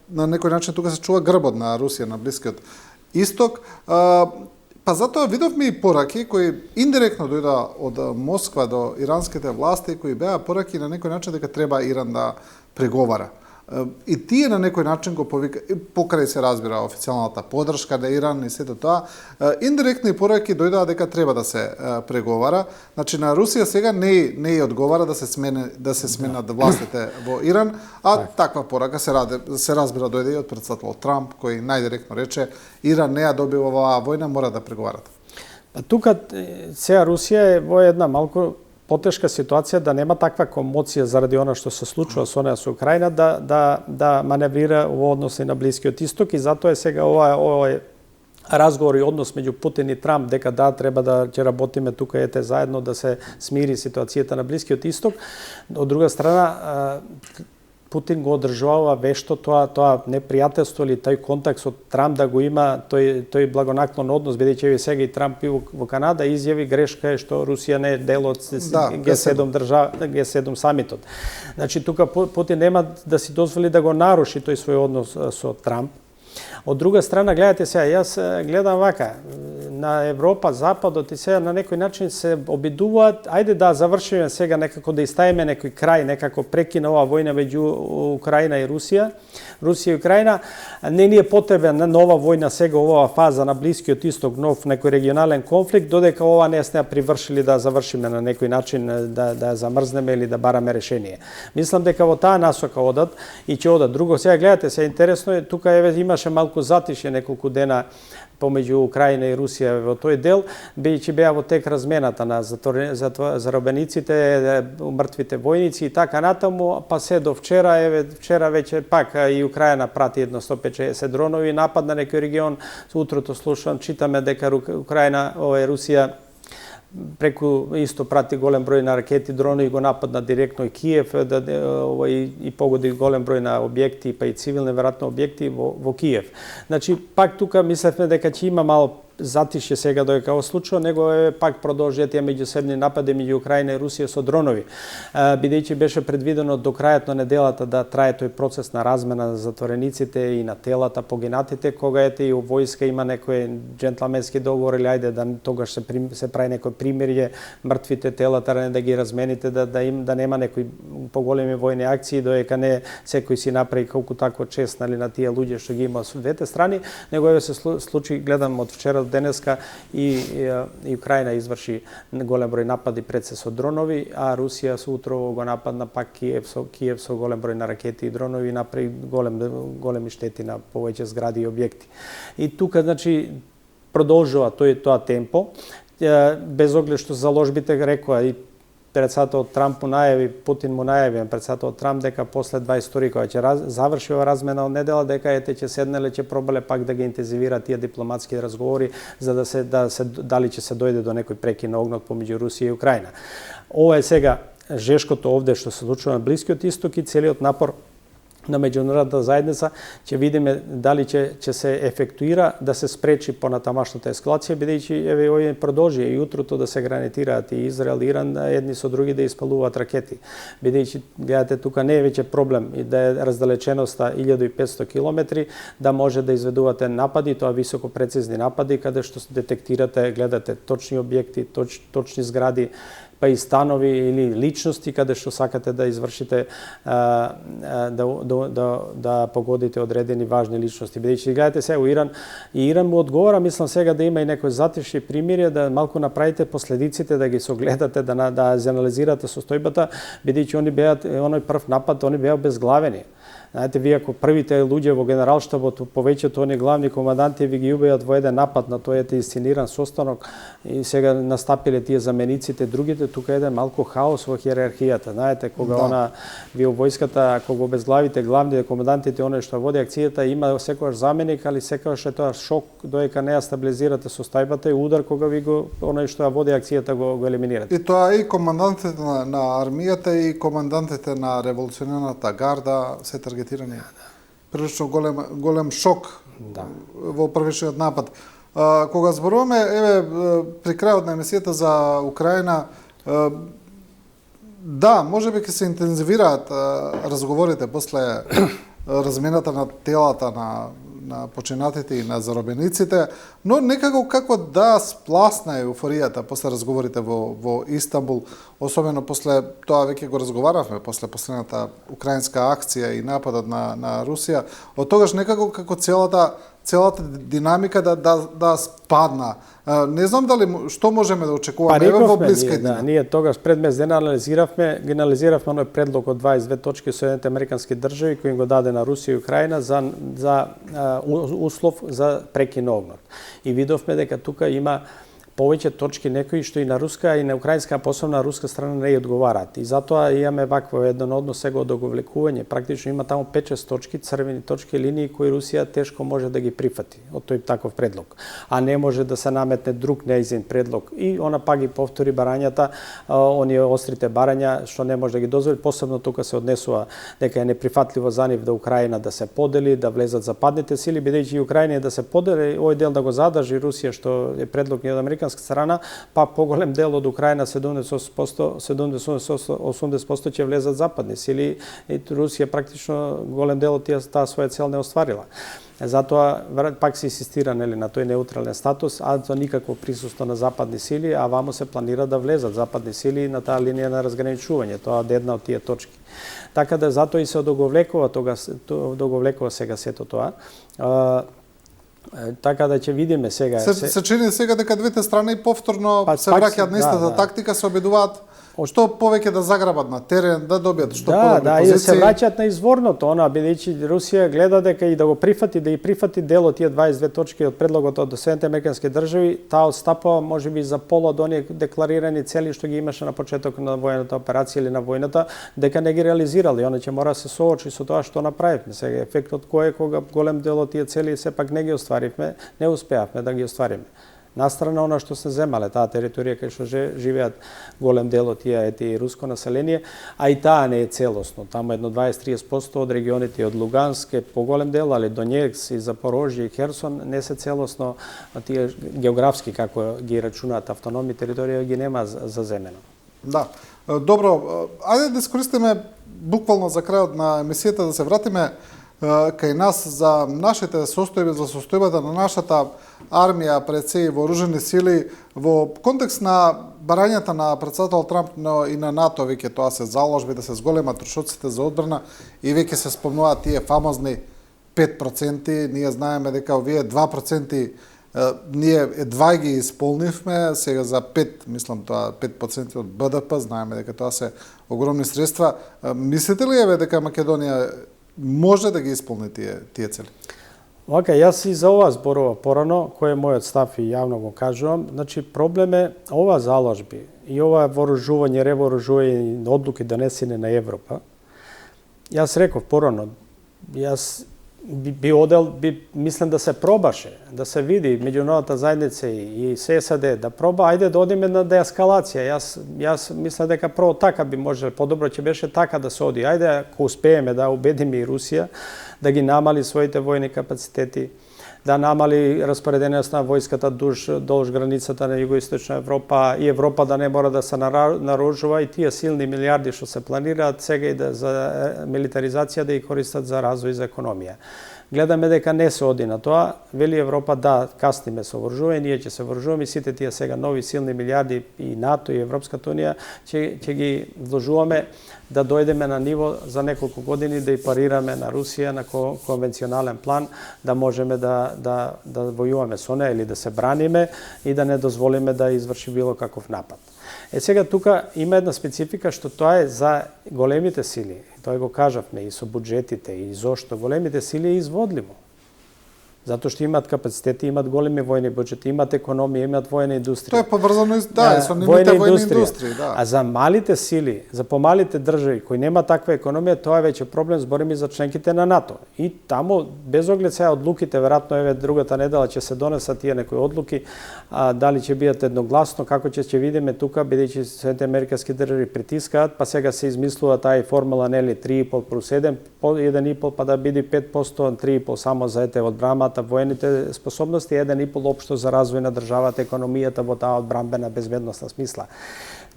се чува грбот на Русија на Блискиот Исток. Па затоа видовме и пораки кои индиректно дојда од Москва до иранските власти, кои беа пораки на некој начин дека треба Иран да преговара. И тие на некој начин го повика, покрај се разбира официјалната поддршка на Иран и сето тоа, индиректни пораки дојдоа дека треба да се преговара. Значи на Русија сега не одговара да се сменат властите во Иран, а таква порака се разбира дојде и од претседател Трамп, кој најдиректно рече Иран не ја добива оваа војна, мора да преговарат. Па тука сега Русија е во една малку потешка ситуација, да нема таква комоција заради она што се случува со неа со Украина, да маневрира во односи на Блискиот Исток, и затоа е сега овој разговор и однос меѓу Путин и Трамп дека да треба да ќе работиме тука ете заедно да се смири ситуацијата на Блискиот Исток. Од друга страна, Путин го одржува вешто тоа непријателство или тој контакт со Трамп да го има, тој благонаклон однос, бидејќи сега и Трамп во Канада изјави грешка е што Русија не е дел од Г7 самитот. Значи тука Путин нема да си дозволи да го наруши тој свој однос со Трамп. Од друга страна, гледате сега, јас гледам вака, на Европа, Западот и сега на некој начин се обидуваат, ајде да завршиме сега некако да иставиме некој крај, некако прекина оваа војна меѓу Украина и Русија и Украина. Не ни е потребна нова војна сега оваа фаза на Блискиот Исток, нов некој регионален конфликт, додека ова не сме привршили да завршиме на некој начин, да замрзнеме или да бараме решение. Мислам дека во таа насока одат и ќе одат. Друго, сега гледате, сега интересно е, тука имаше малку затишје неколку дена помеѓу Украина и Русија во тој дел, бидејќи беа во тек размената на заробениците, мртвите војници и така натаму, па се до вчера веќе пак и Украина прати едно 150 дронови, напад на некој регион. Утрото слушам, читаме дека Украина, Русија преку исто прати голем број на ракети, дронови и го нападна директно и Киев, и погоди голем број на објекти, па и цивилни веројатно објекти во Киев. Значи, пак тука мислевме дека ќе има мало затишје сега додека во случува, него пак продолжија тие меѓусебни напади меѓу Украина и Русија со дронови. Бидејќи беше предвидено до крајот на неделата да трае тој процес на размена на затворениците и на телата погинатите, кога и у војска има некој џентлменски договор или ајде да тогаш се прави некој примирје, мртвите телата не да ги размените, да нема некои поголеми војни акции, додека не секој си направи колку такво чест на тие луѓе што ги има со двете страни, него се случи, гледам од вчера денеска и Украина изврши голем број напади пред се со дронови, а Русија утрово го нападна пак Киев со голем број на ракети и дронови и направи големи штети на повеќе згради и објекти. И тука, значи, продолжува тоа темпо, без оглед што заложбите рекоа и председател Трамп му најави, Путин му најави, председател Трамп дека после 22 кога ќе заврши ова размена од недела, дека ќе седнеле, ќе пробале пак да ги интензивира тие дипломатски разговори за дали ќе се дојде до некој прекин на огнот помеѓу Русија и Украина. Ова е сега жешкото овде што се случува на Блискиот Исток и целиот напор на меѓународната заедница, ќе видиме дали ќе се ефектуира да се спречи понатамашната ескалација, бидејќи еве овие продолжи и утрото да се гранатираат и Израел и Иран едни со други да испалуваат ракети. Бидејќи гледате тука не е веќе проблем и да е раздалеченоста 1500 километри, да може да изведувате напади, тоа високо прецизни напади каде што детектирате, гледате точни објекти, точни згради, па и станови или личности каде што сакате да извршите да погодите одредени важни личности. Бидејќи гледате сега Иран и Иран му одговара, мислам сега да има и некој затишје примирие, да малку направите последиците, да ги согледате, да анализирате состојбата, бидејќи они беа оној прв напад, они беа обезглавени. Знаете, вие ако првите луѓе во генералштабот, повеќето они главни команданти ви ги убијат во еден напад на тој инсцениран состанок и сега настапиле тие замениците, другите, тука еден малку хаос во хиерархијата. Знаете, кога вие во војската, ако го обезглавите главните командантите, оној што води акцијата, има секојаш заменик, али секојаш е тоа шок доека не ја стабилизирате состојбата и удар кога ви го оној што ја води акцијата го елиминирате. И тоа и командантите на армијата и командантите на револуционерната гарда се таргетирани. Прилично голем шок во првичниот напад. Кога зборуваме, еве, при крајот на емисијата за Украина, да, можеби ќе се интензивираат разговорите после размената на телата на починатите и на заробениците, но некако како да спласна еуфоријата после разговорите во Истанбул, особено после тоа веќе го разговаравме, после последната украинска акција и нападот на Русија, од тогаш некако како целата динамика да спадна. Не знам дали што можеме да очекуваме во блиска иднина. Да, ние тогаш пред месец дена анализиравме оној предлог од 22 точки Соединените американски држави кој им го даде на Русија и Украина за услов за прекин на огнот. И видовме дека тука има повеќе точки некои што и на руска и на украинска, посебно на руска страна не ја одговараат. И затоа имаме вакво едно однос сега од одговлекување. Практично има таму 5-6 точки, црвени точки, линии кои Русија тешко може да ги прифати од тој таков предлог. А не може да се наметне друг неизин предлог. И она пак ги повтори барањата, оние острите барања што не може да ги дозволи. Посебно тука се однесува дека е неприфатливо за нив да Украина да се подели, да влезат западните сили, бидејќи Украина да се подели, овој дел да го задржи Русија што е предлог од американска страна, па поголем дел од Украина 70-80% ќе влезат западни сили и Русија практично голем дел од таа своја цел не остварила. Затоа пак се инсистира на тој неутрален статус, а за никакво присуство на западни сили, а вамо се планира да влезат западни сили на таа линија на разграничување. Тоа е една од тие точки. Така да затоа и се договлекува сега сето тоа. Така да ќе видиме сега. Се чини сега дека двете страни повторно се враќаат на истата тактика, се обидуваат што повеќе да заграбат на терен, да добијат што подобри позиции. И се враќаат на изворното, бидејќи Русија гледа дека и да го прифати, да и прифати дел од тие 22 точки од предлогот од Соединените американски држави, таа отстапува можеби за пола од оние декларирани цели што ги имаше на почеток на војната операција или на војната, дека не ги реализирали. Она ќе мора да се соочи со тоа што направивме. Сега ефектот кој е кога голем дел од тие цели сепак не ги остваривме, не успеавме да ги оствариме. Настрана она што се земале, таа територија кај што живеат голем дел од тие руско население, а и таа не е целосно. Таму едно 20-30% од регионите од Луганск е поголем дел, али Донецк и Запорожје и Херсон не се целосно тие географски како ги рачунаат автономни територии, ги нема заземено. Да. Добро, ајде да искористиме буквално за крајот на емисијата да се вратиме кај нас за нашите состојби, за состојбата на нашата армија, пред се и вооружени сили, во контекст на барањата на претседател Трамп и на НАТО, веќе тоа се заложби да се зголемат трошоците за одбрана и веќе се спомнуваат тие фамозни 5%, ние знаеме дека овие 2% ние едва ги исполнивме, сега за 5, мислам тоа 5% од БДП, знаеме дека тоа се огромни средства. Мислите ли дека Македонија може да ги исполни тие цели? Јас и за ова зборува порано, кој е мојот став и јавно го кажувам. Значи, проблем е ова заложби и ова вооружување, ревооружување и одлуки донесени на Европа. Јас реков порано, јас мислам да се пробаше, да се види меѓународната заедница и САД да проба, ајде да одиме на деескалација. Јас мислам дека прво така би можеле, подобро ќе беше така да се оди. Ајде ако успееме да убедиме и Русија да ги намали своите војни капацитети, да намали распоредението на војската долж границата на Југоисточна Европа и Европа да не мора да се наружува и тие силни милиарди што се планираат сега и да за милитаризација да ги користат за развој за економија. Гледаме дека не се оди на тоа, вели Европа да касниме со вооружување, ние ќе се вооружуваме, сите тие сега нови силни милиарди и НАТО и Европската унија ќе ги вложуваме да дојдеме на ниво за неколку години да и парираме на Русија на конвенционален план, да можеме да војуваме со неа или да се браниме и да не дозволиме да изврши било каков напад. Сега тука има една специфика што тоа е за големите сили. Тоа го кажавме и со буџетите и зошто големите сили е изводливо. Затоа што имаат капацитети, имаат големи војни буџети, имаат економија, имаат војна индустрија. Тоа е поврзано и со нивните војни индустрии, да. А за малите сили, за помалите држави кои нема таква економија, тоа е веќе проблем, зборим и за членките на НАТО. И таму без оглед сега одлуките, веројатно еве другата недела ќе се донесат тие некои одлуки, дали ќе бидат едногласно, како ќе видиме тука, бидејќи Соединетите американски држави притискаат, па сега се измислува таа формула нели 3,5 плюс 1, 1,5 па да биде 5%, 3,5 само за одбраната, воените способности, 1,5 општо за развој на државата, економијата во таа одбранбена безбедносна смисла.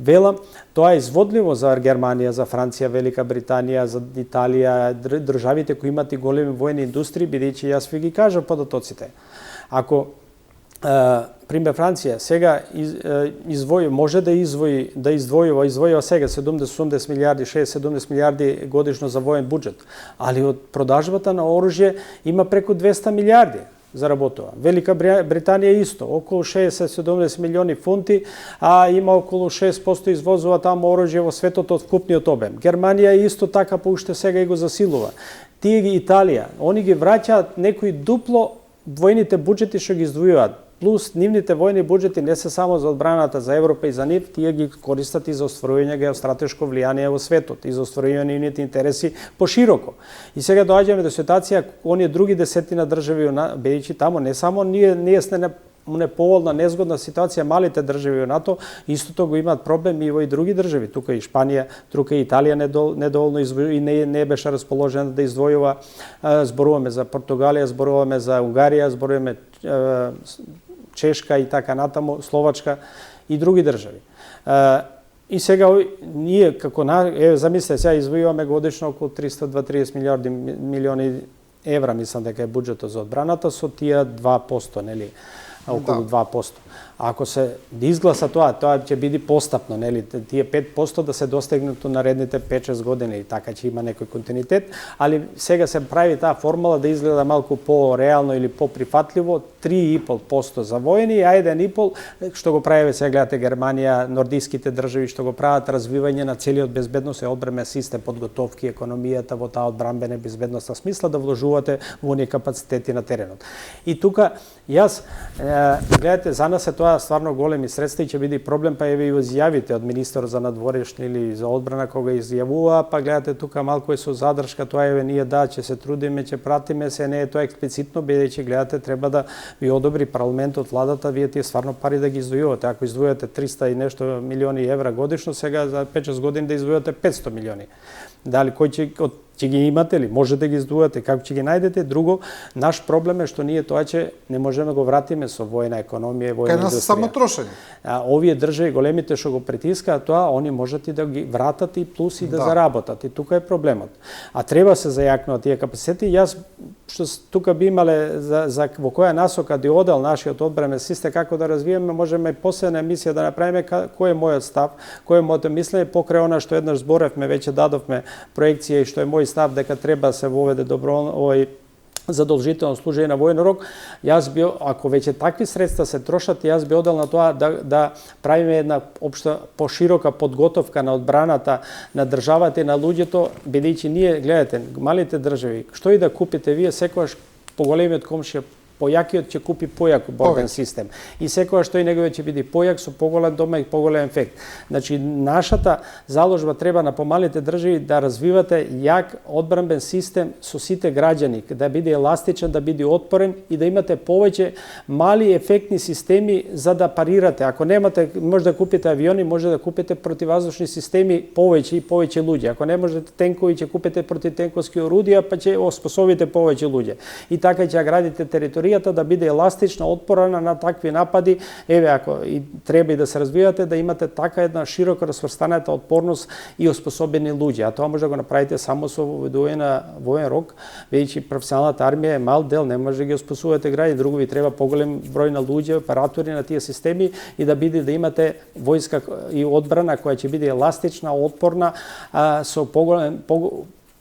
Велам, тоа е изводливо за Германија, за Франција, Велика Британија, за Италија, државите кои имаат и големи војни индустрии, бидејќи јас ви ги кажам податоците. Ако пример Франција сега може да издвојува сега 70 милиарди, 60-70 милиарди годишно за воен буџет, али од продажбата на оружје има преку 200 милиарди заработува. Велика Британија исто, околу 60-70 милиони фунти, а има околу 6% извозува таму оружје во светот од вкупниот обем. Германија исто така поуште сега и го засилува. Тие ги Италија, они ги враќаат некои дупло војните буџети што ги издвојуваат. Плюс нивните војни буџети не се само за одбраната за Европа и за нив, тие ги користат и за остварување геостратешко влијание во светот и за остварување нивните интереси пошироко. И сега доаѓаме до ситуација оние други десетина држави, бидејќи таму не само ние сме неповолна, незгодна ситуација, малите држави во НАТО истото го имаат проблем и во и други држави. Тука и Шпанија, тука и Италија недоволно и не беше расположена да издвојува. Зборуваме за Португалија, зборуваме за Унгарија, зборуваме Чешка и така натаму, Словачка и други држави. И сега ние како замислете, сега издвојуваме годишно околу 320-30 милиони евра, мислам дека е буџетот за одбраната со тие 2%, нели? Околу 2%. Ако се изгласа тоа ќе биде постапно, нели, тие 5% да се достигнат наредните 5-6 години и така ќе има некој континуитет, али сега се прави таа формула да изгледа малку по-реално или по-прифатливо, 3,5% за војни, а 1,5% што го правиме сега, гледате Германија, нордиските држави што го прават развивање на целиот безбедност и одбранбен систем, подготовки, економијата во таа одбранбена безбедносна смисла да вложувате во оние капацитети на теренот. И тука јас гледате, за нас е тоа стварно големи средства и ќе биде проблем, па еве и изјавите од министерот за надворешни или за одбрана кога изјавува, па гледате тука малку е со задршка, тоа еве ние ќе се трудиме, ќе пратиме се, не е тоа експлицитно, бидејќи гледате треба да ви одобри парламентот, владата, вие тие стварно пари да ги издвојувате. Ако издвојувате 300 и нешто милиони евра годишно, сега за 5-6 години да издвојувате 500 милиони. Дали кој ќе ги имате ли, може да ги издвојувате, како ќе ги најдете? Друго, наш проблем е што ние тоа ќе не можеме го вратиме со војна економија и војна индустрија. Само трошење. Овие држави големите што го притискаат тоа, они можат и да ги вратат и плюс и да заработат. И тука е проблемот. А треба се зајакнуваат тие капацитети. Јас што тука би имале за во која насока да одел нашиот одбранбен систем, како да развиеме, можеме и посебна емисија да направиме кој е мојот став, кој е моето мислење покрај она што еднаш зборевме, веќе дадовме проекција и што е мој став дека треба да се воведе доброволно задолжително служење на војен рок. Јас би, ако веќе такви средства се трошат, јас би одел на тоа да правиме една општа поширока подготовка на одбраната на државата и на луѓето, бидејќи ние, гледате, малите држави, што и да купите вие, секогаш поголемиот комшија појакиот ќе купи појак борбен систем. И секогаш тој неговиот ќе биде појак со поголем дома и поголем ефект. Значи, нашата заложба треба на помалите држави да развивате јак одбранбен систем со сите граѓани, да биде еластичен, да биде отпорен и да имате повеќе мали ефектни системи за да парирате. Ако немате, може да купите авиони, може да купите противваздушни системи повеќе и повеќе луѓе. Ако не можете тенкови, ќе купите противтенковски орудија, па ќе оспособите повеќе луѓе. И така ќе градите територијата да биде еластична, отпорна на такви напади. Еве, ако и треба и да се развивате, да имате така една широко расфрстаната отпорност и оспособени луѓе. А тоа може да го направите само со воведување на воен рок, веќе професионалната армија е мал дел, не може да ги оспособувате граѓани, друго ви треба поголем број на луѓе, оператори на тие системи и да биде да имате војска и одбрана која ќе биде еластична, отпорна, со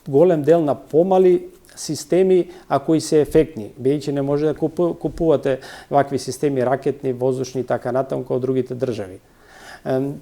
голем дел на помали системи, а кои се ефектни. Бејќи не може да купувате вакви системи ракетни, воздушни и така натаму како другите држави.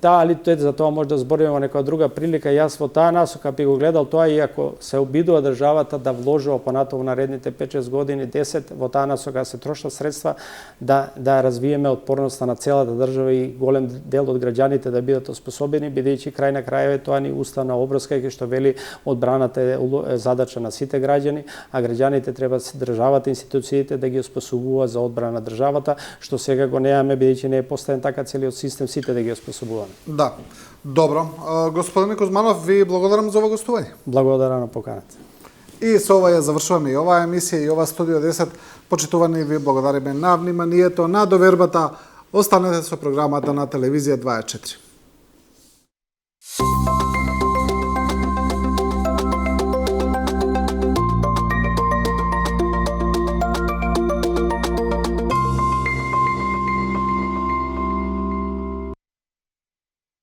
Да, али за тоа може да збориме во некоја друга прилика. Јас во таа насока би го гледал тоа, и ако се обидува државата да вложува понатаму наредните 5-6 години, 10, во таа насока се трошат средства да развиеме отпорноста на целата држава и голем дел од граѓаните да бидат оспособени, бидејќи крај на крајеве тоа ни уставна обврска кај што вели одбраната е задача на сите граѓани, а граѓаните треба државата, институциите да ги оспособуваат за одбрана на државата, што сега го немаме бидејќи не е поставен така целиот систем сите да ги оспособуваат. Да, добро. Господине Кузманов, ви благодарам за ова гостување. Благодарам на поканата. И со ова ја завршуваме и оваа емисија и ова Студио 10. Почитувани, ви благодариме на вниманието, на довербата. Останете со програмата на телевизија 24.